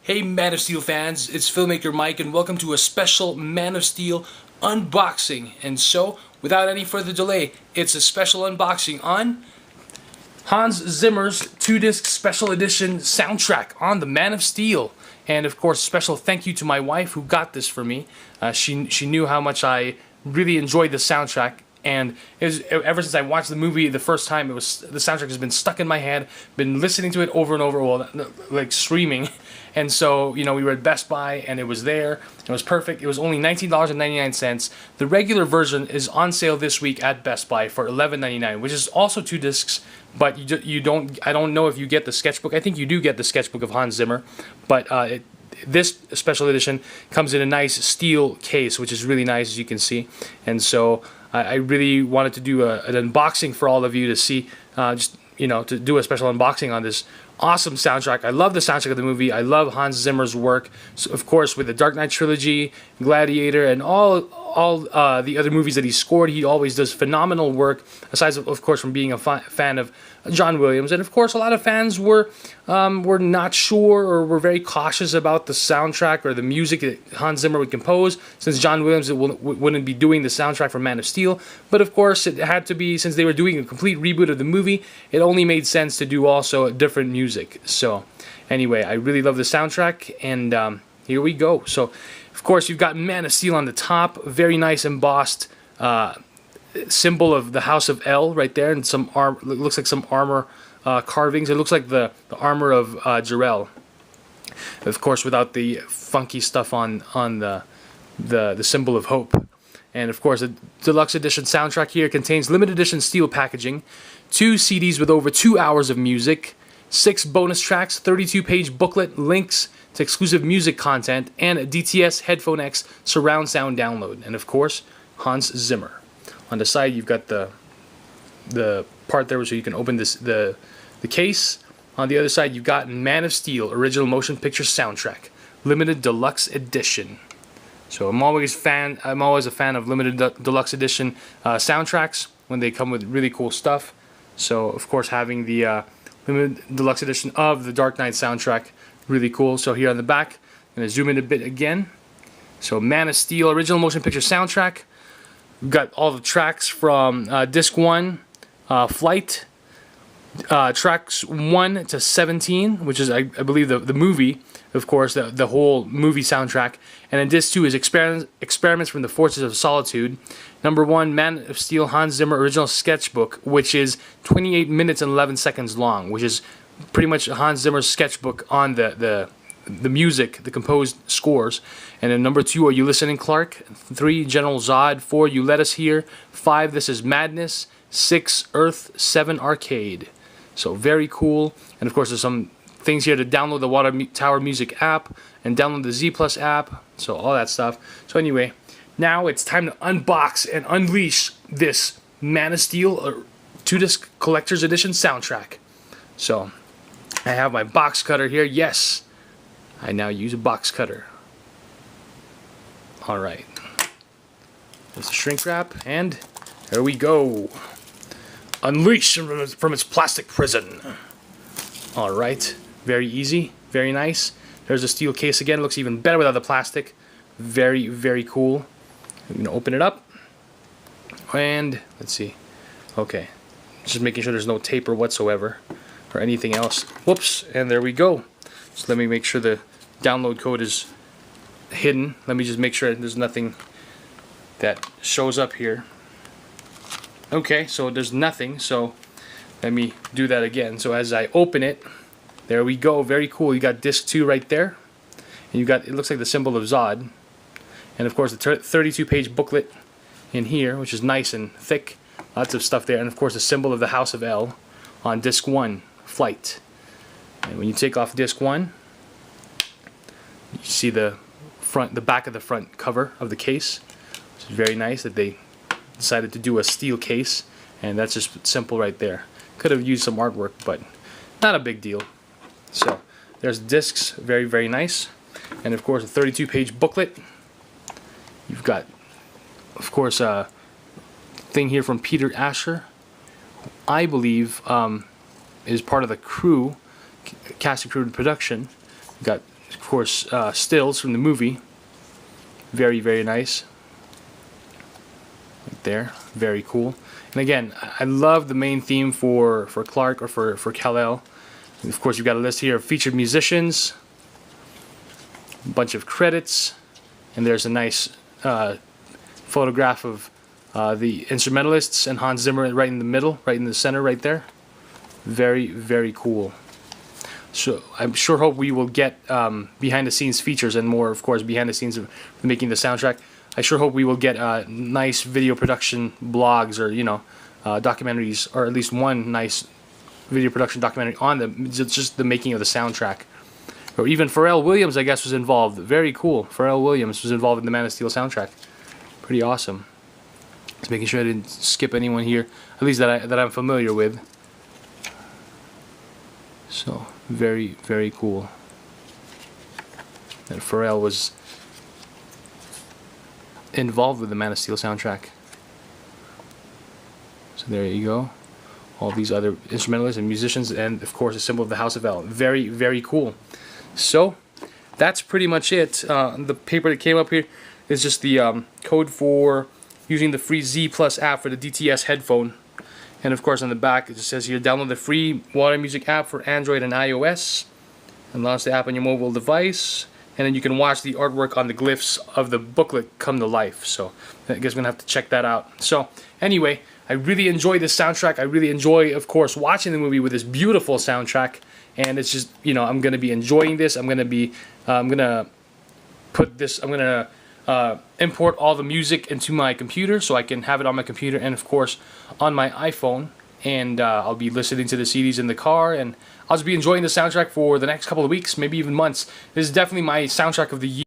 Hey Man of Steel fans, it's filmmaker Mike and welcome to a special Man of Steel unboxing. And so, without any further delay, it's a special unboxing on Hans Zimmer's 2-disc special edition soundtrack on the Man of Steel. And of course, special thank you to my wife who got this for me. She knew how much I really enjoyed the soundtrack. And ever since I watched the movie the first time, the soundtrack has been stuck in my head. Been listening to it over and over, well, like streaming. And so, you know, we were at Best Buy and it was there. It was perfect. It was only $19.99. The regular version is on sale this week at Best Buy for $11.99, which is also 2 discs. But you don't. I don't know if you get the sketchbook. I think you do get the sketchbook of Hans Zimmer, but this special edition comes in a nice steel case, which is really nice, as you can see. And so I really wanted to do an unboxing for all of you to see, just, you know, to do a special unboxing on this awesome soundtrack. I love the soundtrack of the movie. I love Hans Zimmer's work, so of course, with the Dark Knight trilogy, Gladiator, and all the other movies that he scored. He always does phenomenal work, aside of course from being a fan of John Williams. And of course, a lot of fans were not sure or were very cautious about the soundtrack or the music that Hans Zimmer would compose, since John Williams wouldn't be doing the soundtrack for Man of Steel. But of course, it had to be, since they were doing a complete reboot of the movie, it only made sense to do also different music. So anyway, I really love the soundtrack, and here we go. So of course, you've got Man of Steel on the top, very nice embossed symbol of the House of El right there, and some looks like some armor carvings. It looks like the armor of Jor-El, of course, without the funky stuff on the symbol of hope. And of course, the deluxe edition soundtrack here contains limited edition steel packaging, 2 CDs with over 2 hours of music, 6 bonus tracks, 32-page booklet, links to exclusive music content, and a DTS Headphone X surround sound download. And of course, Hans Zimmer. On the side, you've got the part there so you can open the case. On the other side, you've got Man of Steel Original Motion Picture Soundtrack, Limited Deluxe Edition. So I'm always a fan of limited deluxe edition soundtracks when they come with really cool stuff. So of course, having the limited deluxe edition of the Dark Knight soundtrack, really cool. So here on the back, I'm going to zoom in a bit again. So Man of Steel Original Motion Picture Soundtrack. We've got all the tracks from Disc 1, Flight, tracks 1 to 17, which is, I believe, the movie, of course, the whole movie soundtrack. And then Disc 2 is Experiments from the Forces of Solitude. Number 1, Man of Steel Hans Zimmer Original Sketchbook, which is 28 minutes and 11 seconds long, which is pretty much Hans Zimmer's sketchbook on the music, the composed scores. And then number 2, Are You Listening, Clark? 3, General Zod. 4, You Let Us Hear. 5, This Is Madness. 6, Earth. 7, Arcade. So very cool. And of course, there's some things here to download the Water Tower Music app and download the Z Plus app. So all that stuff. So anyway, now it's time to unbox and unleash this Man of Steel 2-disc collector's edition soundtrack. So I have my box cutter here. Yes, I now use a box cutter. Alright. There's the shrink wrap, and there we go. Unleash from its plastic prison. Alright. Very easy. Very nice. There's a steel case again. Looks even better without the plastic. Very, very cool. I'm going to open it up. And let's see. Okay. Just making sure there's no taper whatsoever or anything else. Whoops. And there we go. So let me make sure the download code is hidden. Let me just make sure there's nothing that shows up here. Okay, so there's nothing. So let me do that again. So as I open it, there we go. Very cool. You got disc 2 right there. And you got, it looks like the symbol of Zod. And of course the 32-page booklet in here, which is nice and thick. Lots of stuff there. And of course the symbol of the House of El on disc 1, Flight. And when you take off disc 1, you see the back of the front cover of the case. It's very nice that they decided to do a steel case, and that's just simple right there. Could have used some artwork, but not a big deal. So there's discs, very, very nice. And of course a 32-page booklet. You've got, of course, a thing here from Peter Asher, I believe is part of the crew, cast and crew production. You've got, of course, stills from the movie. Very, very nice. Right there, very cool. And again, I love the main theme for Clark, or for Kal-El. And of course, you've got a list here of featured musicians, a bunch of credits, and there's a nice photograph of the instrumentalists and Hans Zimmer right in the middle, right in the center, right there. Very, very cool. So I sure hope we will get behind the scenes features and more, of course, behind the scenes of making the soundtrack. I sure hope we will get nice video production blogs, or documentaries, or at least one nice video production documentary on just the making of the soundtrack. Or even Pharrell Williams, I guess, was involved. Very cool. Pharrell Williams was involved in the Man of Steel soundtrack. Pretty awesome. Just making sure I didn't skip anyone here, at least that I'm familiar with. So very, very cool. And Pharrell was involved with the Man of Steel soundtrack. So there you go. All these other instrumentalists and musicians, and of course a symbol of the House of L. Very, very cool. So that's pretty much it. The paper that came up here is just the code for using the free Z Plus app for the DTS headphone. And of course on the back it just says here, download the free Water Music app for Android and iOS and launch the app on your mobile device. And then you can watch the artwork on the glyphs of the booklet come to life. So I guess I'm going to have to check that out. So anyway, I really enjoy this soundtrack. I really enjoy, of course, watching the movie with this beautiful soundtrack. And it's just, I'm going to be enjoying this. I'm going to import all the music into my computer so I can have it on my computer and, of course, on my iPhone. And I'll be listening to the CDs in the car, and I'll just be enjoying the soundtrack for the next couple of weeks, maybe even months. This is definitely my soundtrack of the year.